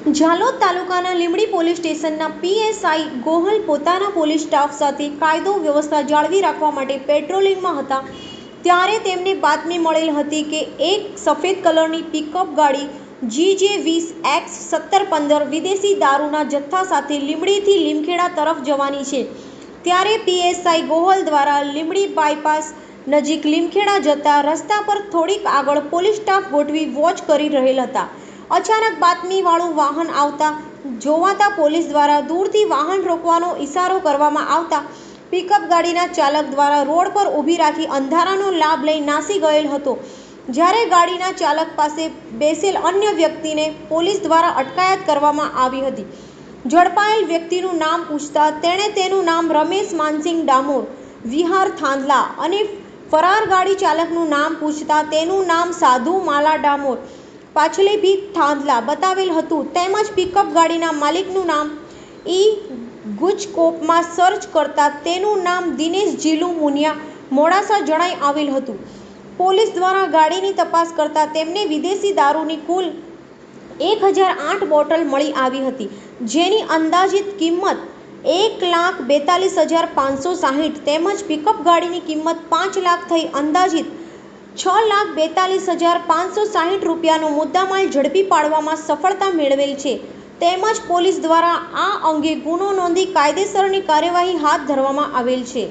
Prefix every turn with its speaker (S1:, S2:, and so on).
S1: ઝાલોદ તાલુકાના લીંબડી પોલીસ સ્ટેશનના પીએસઆઈ ગોહલ પોતાના પોલીસ સ્ટાફ સાથે કાયદો વ્યવસ્થા જાળવી રાખવા માટે પેટ્રોલિંગમાં હતા ત્યારે તેમને બાતમી મળેલ હતી કે એક સફેદ કલરની પિકઅપ ગાડી GJ20X1715 વિદેશી દારૂના જથ્થા સાથે લીંબડીથી લીમખેડા તરફ જવાની છે। ત્યારે પીએસઆઈ ગોહલ દ્વારા લીંબડી બાયપાસ નજીક લીમખેડા જતા રસ્તા પર થોડીક આગળ પોલીસ સ્ટાફ ગોઠવી વોચ કરી રહેલ હતા। અચાનક બાતમીવાળું વાહન આવતા જોવાતા પોલીસ દ્વારા દૂરથી વાહન રોકવાનો ઇશારો કરવામાં આવતા પિકઅપ ગાડીના ચાલક દ્વારા રોડ પર ઊભી રાખી અંધારાનો લાભ લઈ નાસી ગયેલ હતો। જ્યારે ગાડીના ચાલક પાસે બેસેલ અન્ય વ્યક્તિને પોલીસ દ્વારા અટકાયત કરવામાં આવી હતી। ઝડપાયેલ વ્યક્તિનું નામ પૂછતા તેણે તેનું નામ રમેશ માનસિંહ ડામોર વિહાર થાંધલા અને ફરાર ગાડી ચાલકનું નામ પૂછતા તેનું નામ સાધુ માલા ડામોર પાછલી ભીત થાંધલા બતાવેલ હતું તેમજ પિકઅપ ગાડીના માલિકનું નામ ગુજકોપમાં સર્ચ કરતા તેનું નામ દિનેશ જીલુ મુનિયા મોડાસા જણાઈ આવેલ હતું। પોલીસ દ્વારા ગાડીની તપાસ કરતા તેમને વિદેશી દારૂની કુલ 1008 બોટલ મળી આવી હતી જેની અંદાજિત કિંમત 1,42,560 તેમજ પિકઅપ ગાડીની કિંમત 5 લાખ થઈ અંદાજિત 6,42,560 રૂપિયાનો મુદ્દામાલ ઝડપી પાડવામાં સફળતા મેળવેલ છે તેમજ પોલીસ દ્વારા આ અંગે ગુનો નોંધી કાયદેસરની કાર્યવાહી હાથ ધરવામાં આવેલ છે।